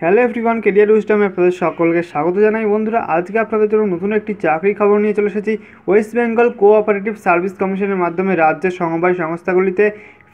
Hello everyone, career উইজডমে আপনাদের সকলকে স্বাগত জানাই। বন্ধুরা, আজকে আপনাদের জন্য নতুন একটি চাকরি খবর নিয়ে চলে এসেছি। ওয়েস্ট বেঙ্গল কোঅপারেটিভ সার্ভিস কমিশনের মাধ্যমে রাজ্যের সমবায় সংস্থাগুলিতে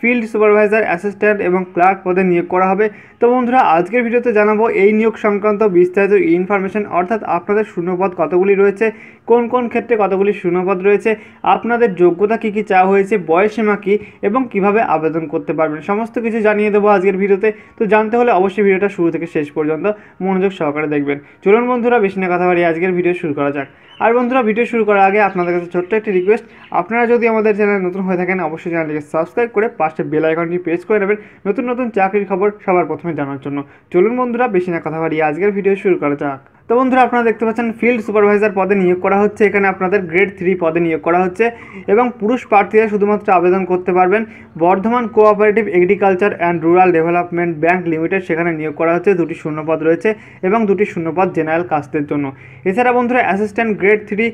ফিল্ড সুপারভাইজার, অ্যাসিস্ট্যান্ট এবং ক্লার্ক পদে নিয়োগ করা হবে। তো বন্ধুরা, আজকের ভিডিওতে জানাবো এই নিয়োগ সংক্রান্ত বিস্তারিত ইনফরমেশন, অর্থাৎ আপনাদের শূন্যপদ কতগুলি রয়েছে, কোন কোন ক্ষেত্রে কতগুলি শূন্যপদ রয়েছে, আপনাদের যোগ্যতা কী কী চাওয়া হয়েছে, বয়সসীমা কী এবং কিভাবে আবেদন করতে পারবেন, সমস্ত কিছু জানিয়ে দেবো আজকের ভিডিওতে। তো জানতে হলে অবশ্যই ভিডিওটা শুরু থেকে শেষ পর্যন্ত মনোযোগ সহকারে দেখবেন। চলুন বন্ধুরা, বেশি না কথা বাড়িয়ে আজকের ভিডিও শুরু করা যাক। আর বন্ধুরা, ভিডিও শুরু করার আগে আপনাদের কাছে ছোট্ট একটি রিকোয়েস্ট, আপনারা যদি আমাদের চ্যানেল নতুন হয়ে থাকেন অবশ্যই চ্যানেলটিকে সাবস্ক্রাইব করে পাশে বেল আইকনটি প্রেস করে নেবেন নতুন নতুন চাকরির খবর সবার প্রথমে জানার জন্য। চলুন বন্ধুরা, বেশি না কথা বাড়িয়ে আজকের ভিডিও শুরু করা যাক। তো বন্ধুরা, আপনারা দেখতে পাচ্ছেন ফিল্ড সুপারভাইজার পদে নিয়োগ করা হচ্ছে। এখানে আপনাদের গ্রেড 3 পদে নিয়োগ করা হচ্ছে এবং পুরুষ প্রার্থীরা শুধুমাত্র আবেদন করতে পারবেন। Bardhaman cooperative agriculture and rural development bank limited, সেখানে নিয়োগ করা হচ্ছে। 2টি শূন্যপদ রয়েছে এবং 2টি শূন্যপদ জেনারেল কাস্টের জন্য। এছাড়া বন্ধুরা, assistant grade 3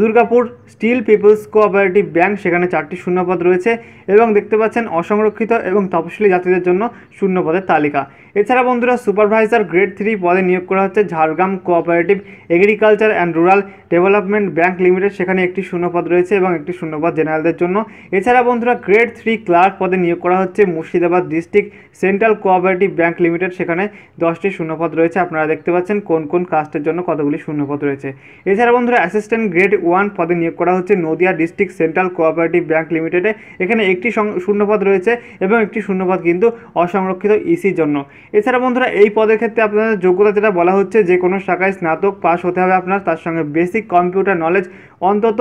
Durgapur steel people's cooperative bank, সেখানে 4টি শূন্যপদ রয়েছে এবং দেখতে পাচ্ছেন অসংরক্ষিত এবং তপশিলি জাতিদের জন্য শূন্যপদের তালিকা। এছাড়া বন্ধুরা, সুপারভাইজার গ্রেড 3 পদে নিয়োগ করা হচ্ছে Jhargram cooperative agriculture and rural development bank limited, সেখানে 1টি শূন্যপদ রয়েছে এবং 1টি শূন্যপদ জেনারেলদের জন্য। এছাড়া বন্ধুরা, গ্রেড 3 ক্লার্ক পদে নিয়োগ করা হচ্ছে Murshidabad district central cooperative bank limited, সেখানে 10টি শূন্যপদ রয়েছে। আপনারা দেখতে পাচ্ছেন কোন কোন কাস্টের জন্য কতগুলি শূন্যপদ রয়েছে। এছাড়া বন্ধুরা, অ্যাসিস্ট্যান্ট গ্রেড 1 পদে নিয়োগ করা হচ্ছে Nadia district central cooperative bank লিমিটেডে, এখানে 1টি শূন্যপদ রয়েছে এবং 1টি শূন্যপদ কিন্তু অসংরক্ষিত ইসির জন্য। এছাড়া বন্ধুরা, এই পদের ক্ষেত্রে আপনাদের যোগ্যতা যেটা বলা হচ্ছে, যে কোনো শাখায় স্নাতক পাস হতে হবে আপনার, তার সঙ্গে বেসিক কম্পিউটার নলেজ, অন্তত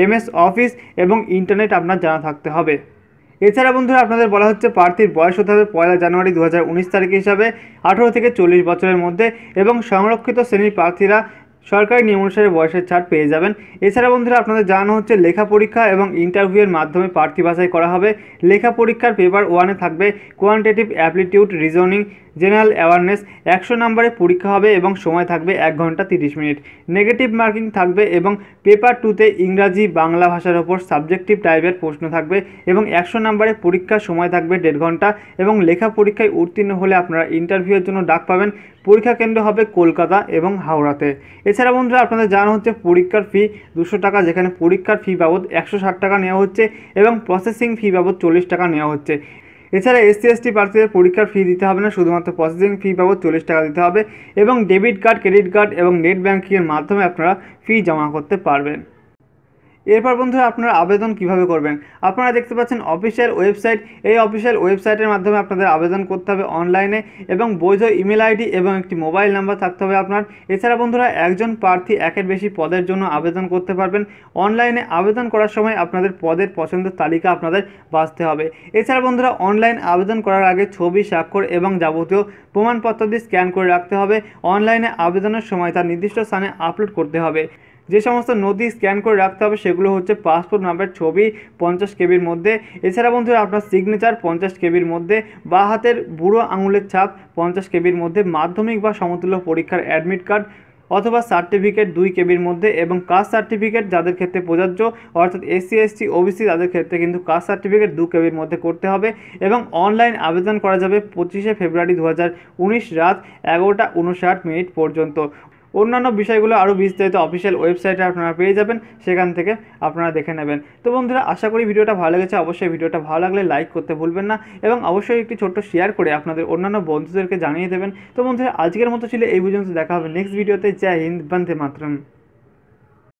MS অফিস এবং ইন্টারনেট আপনার জানা থাকতে হবে। এছাড়া বন্ধুরা, আপনাদের বলা হচ্ছে প্রার্থীর বয়স হতে হবে 1 জানুয়ারি 2019 তারিখ হিসাবে 18 থেকে 40 বছরের মধ্যে এবং সংরক্ষিত শ্রেণীর প্রার্থীরা সরকারি নিয়ম অনুসারে বয়সের ছাড় পেয়ে যাবেন। এছাড়া বন্ধুরা, আপনাদের জানানো হচ্ছে লেখা পরীক্ষা এবং ইন্টারভিউয়ের মাধ্যমে প্রার্থী বাছাই করা হবে। লেখা পরীক্ষার পেপার 1-এ থাকবে quantitative aptitude, reasoning, general awareness. 100 নম্বরে পরীক্ষা হবে এবং সময় থাকবে 1 ঘন্টা 30 মিনিট। নেগেটিভ মার্কিং থাকবে এবং পেপার 2-তে ইংরাজি বাংলা ভাষার ওপর সাবজেক্টিভ টাইপের প্রশ্ন থাকবে এবং 100 নম্বরে পরীক্ষার সময় থাকবে 1.5 ঘন্টা এবং লেখা পরীক্ষায় উত্তীর্ণ হলে আপনারা ইন্টারভিউয়ের জন্য ডাক পাবেন। পরীক্ষা কেন্দ্র হবে কলকাতা এবং হাওড়াতে। এছাড়া বন্ধুরা, আপনাদের জানানো হচ্ছে পরীক্ষার ফি 200 টাকা, যেখানে পরীক্ষার ফি বাবদ 160 টাকা নেওয়া হচ্ছে এবং প্রসেসিং ফি বাবদ 40 টাকা নেওয়া হচ্ছে। এছাড়া SC/ST প্রার্থীদের পরীক্ষার ফি দিতে হবে না, শুধুমাত্র প্রসেসিং ফি বাবদ 40 টাকা দিতে হবে এবং ডেবিট কার্ড, ক্রেডিট কার্ড এবং নেট ব্যাঙ্কিংয়ের মাধ্যমে আপনারা ফি জমা করতে পারবেন। এরপর বন্ধুরা, আপনারা আবেদন কিভাবে করবেন, আপনারা দেখতে পাচ্ছেন অফিসিয়াল ওয়েবসাইট। এই অফিসিয়াল ওয়েবসাইটের মাধ্যমে আপনাদের আবেদন করতে হবে অনলাইনে এবং বৈধ ইমেল আইডি এবং একটি মোবাইল নাম্বার থাকতে হবে আপনার। এছাড়া বন্ধুরা, একজন প্রার্থী একের বেশি পদের জন্য আবেদন করতে পারবেন। অনলাইনে আবেদন করার সময় আপনাদের পদের পছন্দের তালিকা আপনাদের বাছতে হবে। এছাড়া বন্ধুরা, অনলাইন আবেদন করার আগে ছবি, স্বাক্ষর এবং যাবতীয় প্রমাণপত্র দিয়ে স্ক্যান করে রাখতে হবে। অনলাইনে আবেদনের সময় তার নির্দিষ্ট স্থানে আপলোড করতে হবে। যে সমস্ত নথি স্ক্যান করে রাখতে হবে সেগুলো হচ্ছে পাসপোর্ট নাম্বার, ছবি 50 কেবির মধ্যে। এছাড়া বন্ধুরা, আপনার সিগনেচার 50 কেবির মধ্যে, বা হাতের বুড়ো আঙুলের ছাপ 50 কেবির মধ্যে, মাধ্যমিক বা সমতুল্য পরীক্ষার অ্যাডমিট কার্ড অথবা সার্টিফিকেট 2 কেবির মধ্যে এবং কাস্ট সার্টিফিকেট যাদের ক্ষেত্রে প্রযোজ্য, অর্থাৎ SC/ST OBC তাদের ক্ষেত্রে কিন্তু কাস্ট সার্টিফিকেট 2 কেবির মধ্যে করতে হবে। এবং অনলাইন আবেদন করা যাবে 25শে ফেব্রুয়ারি 2019 রাত 11:59 পর্যন্ত। অন্যান্য বিষয়গুলো আরও বিস্তারিত অফিসিয়াল ওয়েবসাইটে আপনারা পেয়ে যাবেন, সেখান থেকে আপনারা দেখে নেবেন। তো বন্ধুরা, আশা করি ভিডিওটা ভালো লেগেছে। অবশ্যই ভিডিওটা ভালো লাগলে লাইক করতে ভুলবেন না এবং অবশ্যই একটি ছোট্ট শেয়ার করে আপনাদের অন্যান্য বন্ধুদেরকে জানিয়ে দেবেন। তো বন্ধুরা, আজকের মতো ছিল এই পর্যন্ত। দেখা হবে নেক্সট ভিডিওতে। জয় হিন্দ, বন্দে মাতরম।